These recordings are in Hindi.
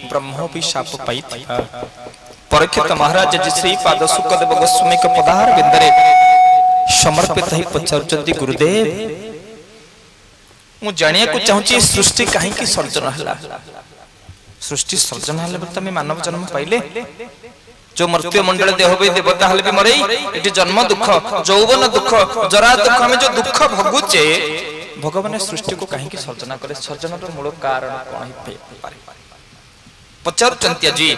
ब्रह्म भी शाप पाई परीक्षित महाराज जी श्रीपाद सुखदेव गोस्वामी के पदार बिंदरे समर्पित ही पचारुचंदी गुरुदेव मु जानिया को चाहूची सृष्टि काहे की सर्जन हला सृष्टि सर्जन हले तमे मानव जन्म पाइले जो मर्त्य मंडल देह भी देवता हले भी मरई एटी जन्म दुख यौवन दुख जरा दुख हमें जो दुख भोगुचे भगवान सृष्टि को काहे की सर्जना करे सर्जन रो मूल कारण कोन हे पारे पचारुचंत्या जी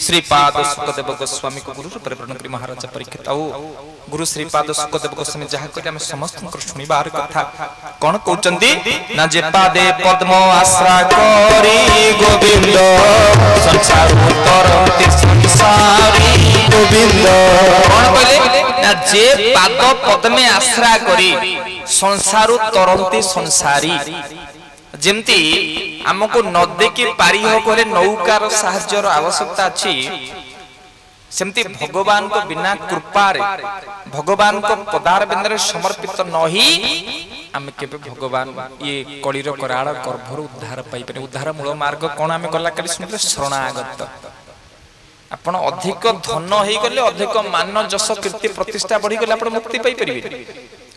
श्रीपाद सुखदेव गोस्वामी को गुरु रूप ग्रहण करी महाराज परीक्षित गुरु श्रीपाद सुखदेव गोस्वामी जहा कहले हम समस्त शुणिबार कथा कोन कहउचंदी ना जे पादे पद्म आश्रा करी गोविंद संसार तरंती संसारी गोविंद कोन कहले ना जे पाद पद्मे आश्रा करी संसार तरंती संसारी जेमती हमको नदी की पारी हो गले नौकार साहाय्यर आवश्यकता अछि सेमती भगवान को बिना कृपा रे भगवान को पदार बिंदरे समर्पित नही आमे केबे भगवान ये कलिर कराळ गर्भर उद्धार पाई परे उद्धार मूल मार्ग कोन आमे गला करी सुनले शरणागत आपण अधिक धन हेई गले अधिक मान जस कीर्ति प्रतिष्ठा बढ़ी गले आपण मुक्ति पाई परिबे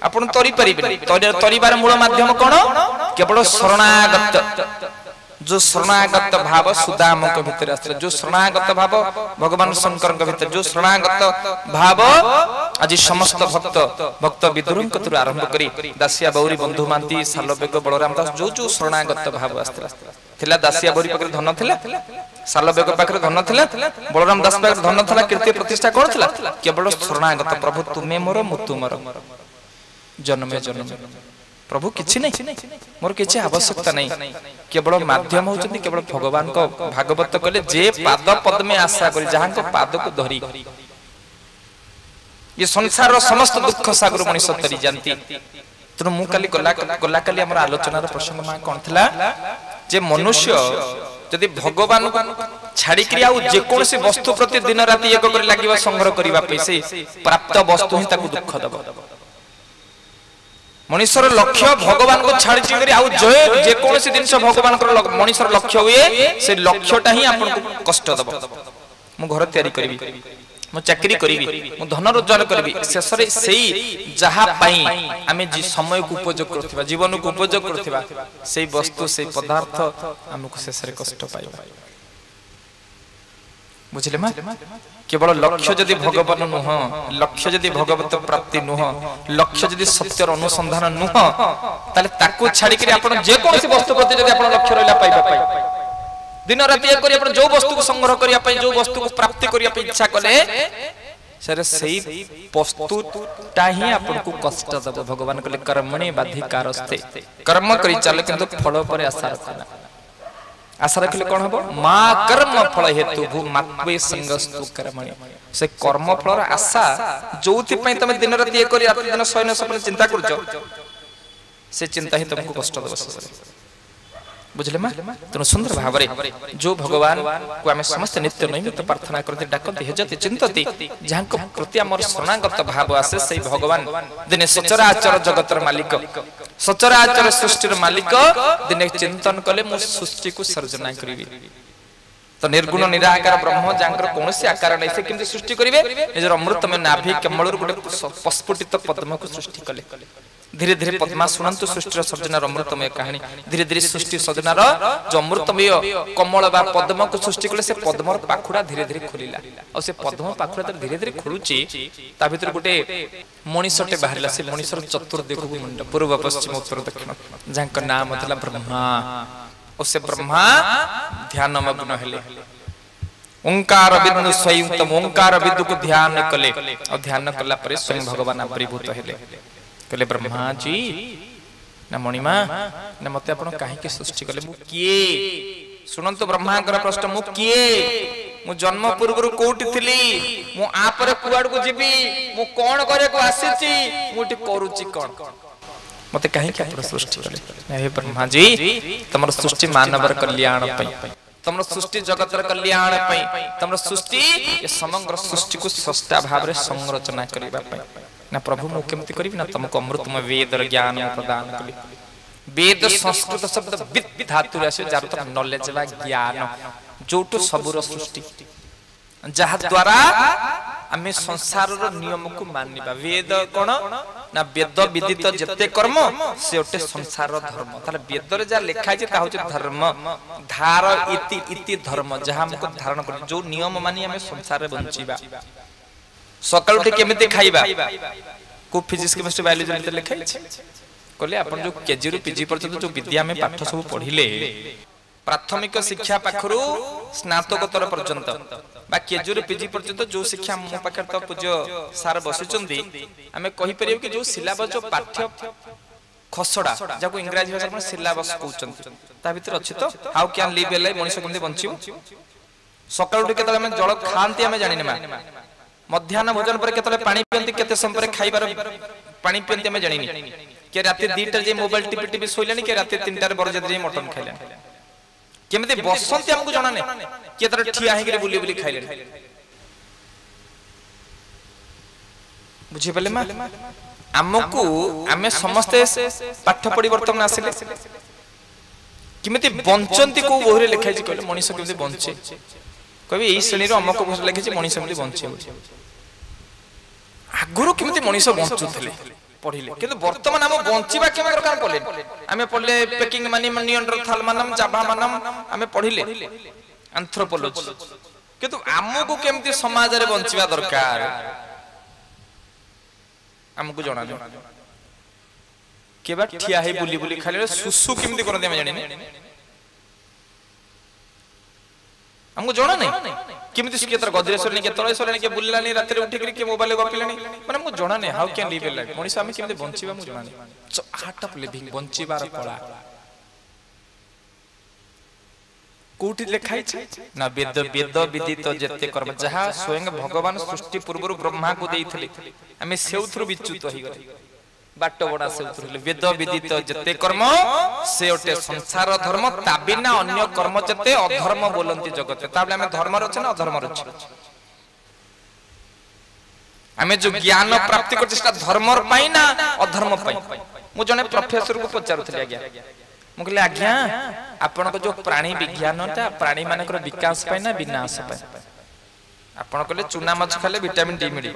आपण तरी परिबे तरीबार मूल माध्यम कोन केवल शरणागत जो शरणागत भाव सुदाम के भीतर आछला जो शरणागत भाव भगवान शंकर के भीतर जो शरणागत भाव आज समस्त भक्त विदुरन कतुर आरंभ करी दासिया बौरी बंधु मांती सालबेग बलराम दास जो जो शरणागत भाव आछला थिला दासिया बौरी पाखरे धन थिला सालबेग पाखरे धन थिला बलराम दास पाखरे धन थिला कीर्ति प्रतिष्ठा कोन थिला केवल शरणागत प्रभु तुमे मोर मु तुमर जन्मे जन्मे प्रभु किछि नहीं मोर किछि आवश्यकता नहीं केवल माध्यम होचंदी केवल भगवान को भागवत कहले जे पाद पद में आशा करी जहां को पाद को धरी ये संसार रो समस्त दुख सागर मनीष तरी जानती तनु मु काली गला काली हमर आलोचना रो प्रसंग मा कोन थिला जे मनुष्य यदि भगवान को छाड़ी क्रिया जे कोनसी वस्तु प्रति दिन राति एक कर लागिबा संग्रह करिबा पैसे प्राप्त वस्तु ही ताकू दुख दबो मनुष्यर लक्ष्य भगवान को छाड़ी चिंगरी आउ जे कोनसी जिंस भगवान को मनुष्यर लक्ष्य हुए से लक्ष्यटा ही आपन को कष्ट दबो मु घर तयारी करबी मु चाकरी करबी मु धन रोजगार करबी शेषरे सेही जहा पाई आमे जी समय को उपयोग करथिबा जीवन को उपयोग करथिबा सेही वस्तु सेही पदार्थ हमको शेषरे कष्ट पाइबा बुझले मा केवल लक्ष्य यदि भगवान नुह लक्ष्य यदि भगवत प्राप्ति नुह लक्ष्य यदि सत्यर अनुसंधान नुह ताले ताकू छाड़ी करी आपण जे कोनसी वस्तु प्रति यदि आपण लक्ष्य रहला पाइबा पाई दिन राति एक करी आपण जो वस्तु को संग्रह करिया पाई जो वस्तु को प्राप्ति करिया पाई इच्छा कले सरे सही वस्तुटा ही आपण को कष्ट दब भगवान कले कर्मणे बाधिकारस्ते कर्म करी चले किंतु फल पर आशा रखना आशा रखले कौन हबो मा कर्म फल हेतु भू मात्वे संगस्तु कर्मणि से कर्म फल आशा जोति पई तमे दिन राति एक करी रात दिन शयन सपन चिंता करजो से चिंता ही तुमको कष्ट दबस बुझले मा तनु सुंदर भावरे जो भगवान को हमें समस्त नित्य नैमित्त प्रार्थना करते डाकते हेजते चिंतती जहां को प्रति हमर शरणागत भाव आसे से भगवान दिने सचराचर जगतर मालिक सचराचर सृष्टिर मालिक दिने चिंतन कले मु सृष्टि को सर्जना करिवि तो निर्गुण निराकार ब्रह्म जांकर कोनसी आकार नै से किंतु सृष्टि करिवे निजर अमृत में नाभि कमलर गुटे पस्फुटित पद्म को सृष्टि कले धीरे धीरे पद्मा सुनंतु सृष्टि सर्जनार अमृतमय कहानी धीरे धीरे सृष्टि सर्जनार जो अमृतमय कमल बा पद्म को सृष्टि कले से पद्मर पाखुड़ा धीरे धीरे खोलिला और से पद्म पाखुड़ा धीरे धीरे खोलुची ता भीतर गुटे मनीषटे बाहरला से मनीषर चतुर्दिग मुंड पूर्व पश्चिम उत्तर दक्षिण जांक नाम थला ब्रह्मा और से ब्रह्मा ध्यान मग्न हेले ओंकार बिंदु स्वयं ओंकार बिंदु को ध्यान कले और ध्यान कला परे स्वयं भगवान आविर्भूत हेले कहले ब्रह्मा जी ना मणिमा ना मते आपण काहे के सृष्टि कले मु किए सुनंतो ब्रह्मांकर प्रश्न मु किए मु जन्म पूर्व कोठी थिली मु आ पर कुआड को जीबी मु कोन करे को आसीची मुटी करूची कोन मते काहे के आपण सृष्टि कले हे ब्रह्मा जी तमर सृष्टि मानवर कल्याण पई तमर सृष्टि जगतर कल्याण पई तमर सृष्टि ये समग्र सृष्टि को सस्ता भाव रे संरचना करिबा पई ना प्रभु मु केमति करिबि ना तुमको अमृतमय वेद ज्ञान प्रदान कली वेद संस्कृत शब्द विद धातु रे आसे जार त नॉलेज बा ज्ञान जोटो सबुर सृष्टि जहा द्वारा आमे संसार रो नियम को मानिबा वेद कोन ना वेद विदित जते कर्म से ओटे संसार रो धर्म ताले वेद रे जा लिखा छै ता होचे धर्म धार इति इति धर्म जहा हमको धारण कर जो नियम मानी आमे संसार रे बंचीबा सकाळ उठी केमिति खाइबा को फिजिक्स केमिस्ट्री बायोलॉजी में लिखा छै कहले अपन जो केजी रु पीजी पर्यंत जो विद्या में पाठ सब पढिले प्राथमिक शिक्षा पाखरु स्नातकोत्तर पर्यंत बा केजी रु पीजी पर्यंत जो शिक्षा मो पाखर तो पूज्य सार बसिचंदी हमें कहि परियो कि जो सिलेबस जो पाठ्य खसडा जाको इंग्लिश भाषा में सिलेबस कहउचंती ता भीतर अछि तो how can live A life मनुष्य केमति बंचिबो सकाळ उठी केतले हम जल खांती हमें जानि मा मध्याह्न भोजन पर केतले पानी पियंती केते समय पर खाइबार पानी पियंती हमें जानि के राती 2टा जे मोबाइल टीपी टीपी सोइलानी के राती 3टा रे बरजत जे मटन खाइलानी केमते बसंती हमको जाना ने के तरह ठिया हे के बुली बुली खाइले बुझि पले मा हमको हमें समस्त पाठ पढी वर्तमान आसिले केमते बंचंती को ओहरे लिखाइ छै कहले मनुष्य केमते बंचे कहबे एई श्रेणी रो हमको भाषा लिखै छै मनुष्य केमते बंचे आगुरु केमते मनुष्य बंचुथले पढिले किंतु वर्तमान हम बंचिबा केमे प्रकार पले हमें पढले पेकिंग मानी नियंडरथाल मानम जाभा मानम हमें पढिले एंथ्रोपोलॉजी किंतु हमको केमते समाज रे बंचिबा दरकार हमको जाना नहीं केबा ठिया हे बुली बुली खाले सुसु केमते करते हम जानि हमको जाना नहीं केमति सुकेतर गजरेश्वर के तळेश्वर के बुल्लानी रात रे उठी के मोबाइल गपिलानी माने हमको जाना नहीं how can live A life मनुष्य हम केमति बंचिबा हमको जाना नहीं सो आर्ट ऑफ लिविंग बंचिबार कला कोठी लिखाइ छै ना वेद वेद विदित जते कर्म जहा स्वयं भगवान सृष्टि पूर्व ब्रह्मा को देइथिले हमें सेउथरु विच्युत होई गले बाट बडा सेउथरु वेद विदित जते कर्म से ओटे संसार धर्म ताबिना अन्य कर्म जते अधर्म बोलंती जगते ताबले हमें धर्म रछ ना अधर्म रछ हमें जो ज्ञान प्राप्ति करछ सेटा धर्म पई ना अधर्म पई मु जने प्रोफेसर को पचारुथले आज्ञा मु कहले आज्ञा आपण को जो प्राणी विज्ञानटा प्राणी मानकर विकास पई ना विनाश पई आपण कहले चूना माछ खाले विटामिन डी मिली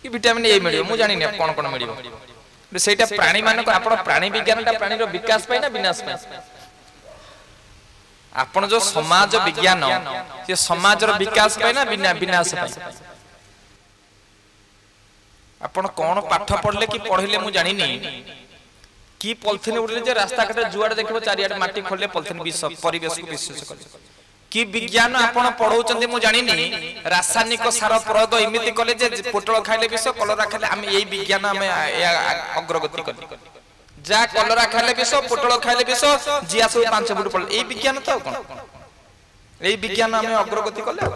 कि विटामिन ए मिली मु जानि ने कोन कोन मिली सेटा प्राणी मानकर आपण प्राणी विज्ञानटा प्राणी रो विकास पई ना विनाश पई आपण जो समाज विज्ञान से समाज रो विकास पई ना विनाश पई आपण कोन पाठ पढले कि पढिले मु जानि नि की पॉलिथिन उड़ले जे रास्ता काटे जुआड देखबो चारियाड माटी खोलले पॉलिथिन विष परिवेश को विशेष करे की विज्ञान आपण पढौचंदी मु जानि नि रासायनिक सार प्रयोग इमिति कले जे पोटल खाइले विष कलरा खाइले हम एई विज्ञान हम अग्रगति कली जा कलरा खाइले विष पोटल खाइले विष जिया सब 5 फुट पड़ल एई विज्ञान तो कोन एई विज्ञान हम अग्रगति कले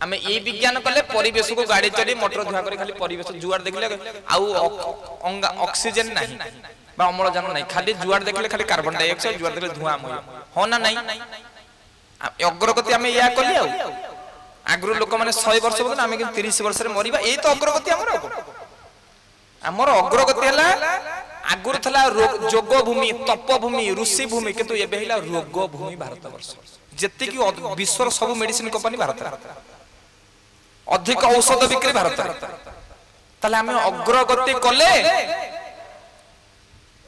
हमें एई विज्ञान कले परिवेश को गाड़ी चली मोटर धुआ करे खाली परिवेश जुआड देखले आउ ऑक्सीजन नाही बा अम्लजान नहीं खाली जुआड देखले खाली कार्बन डाइऑक्साइड जुआड देखले धुआं होय हो ना नहीं अग्रगति हमें या कली आगरु लोक माने 100 वर्ष बदन हमें 30 वर्ष रे मरिबा एई तो अग्रगति हमर अग्रगति हला आगरु थला जोग भूमि तप भूमि ऋषि भूमि किंतु एबे हिला रोग भूमि भारत वर्ष जत्ते कि विश्वर सब मेडिसिन कंपनी भारत अधिक औषध बिक्री भारत तले हमें अग्रगति कले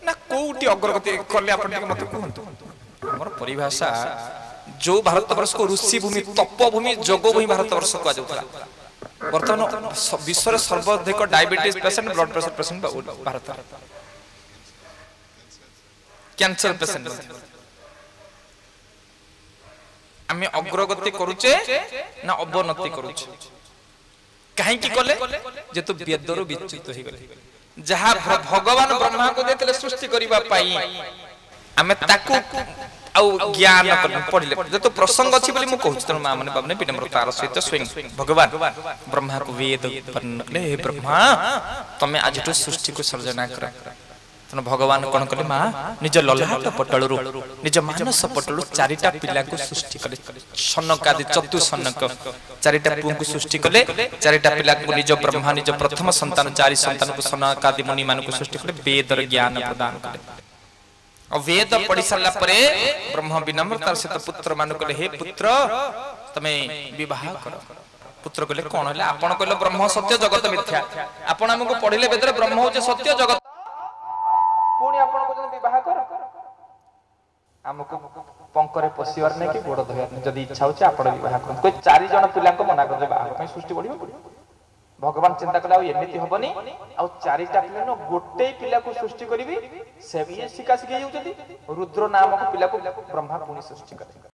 ना कोउटी अग्रगति कले आपण मते कहंतु हमर परिभाषा जो भारतवर्ष को ऋषि भूमि तप भूमि जोग भूमि भारतवर्ष को आजुला वर्तमान विश्व रे सर्वाधिक diabetes patient blood pressure patient Bharat cancer patient हमें अग्रगति करूचे ना अवनति करूचे काहे की कले जे तो वेदरो विच्युत होई गले जहा भगवान ब्रह्मा को देतले सृष्टि करिबा पाई हमें ताकू औ ज्ञान पढिले जे तो प्रसंग अछि बोली मु कहू त मा माने बाबने पिनम्र तार सहित स्वयं भगवान ब्रह्मा को वेद वर्णले हे ब्रह्मा तमे आज तो सृष्टि को सर्जना कर तन भगवान कोन कले मा निज ललाट पटलरु निज मानस पटलरु चारिटा पिला को सृष्टि कले सनक आदि चतु सनक चारिटा पुं को सृष्टि कले चारिटा पिला को निज ब्रह्मा निज प्रथम संतान चारि संतान को सनक आदि मुनि मान को सृष्टि कले वेद ज्ञान प्रदान कले वेद पढ़ी सारा परे ब्रह्म विनम्रतार सहित पुत्र मान कहले हे पुत्र तमे विवाह कर पुत्र कहले कोन हले आपण कहले ब्रह्म सत्य जगत मिथ्या आपण हमको पढ़िले वेद ब्रह्म होचे सत्य जगत पुणी आपण को विवाह कर हमको पंकरे पसिवार नै कि गोड़ धोयार नै जदी इच्छा होचे आपण विवाह कर कोई 4 जण पिला को मना कर विवाह पई सृष्टि बढ़ियो भगवान चिंता कले एमती हबनी आ 4टा पिला न गोटे पिला को सृष्टि करिवि से भी शिका शिखै जाउछथि रुद्र नामक पिला को ब्रह्मा पुणी सृष्टि करे।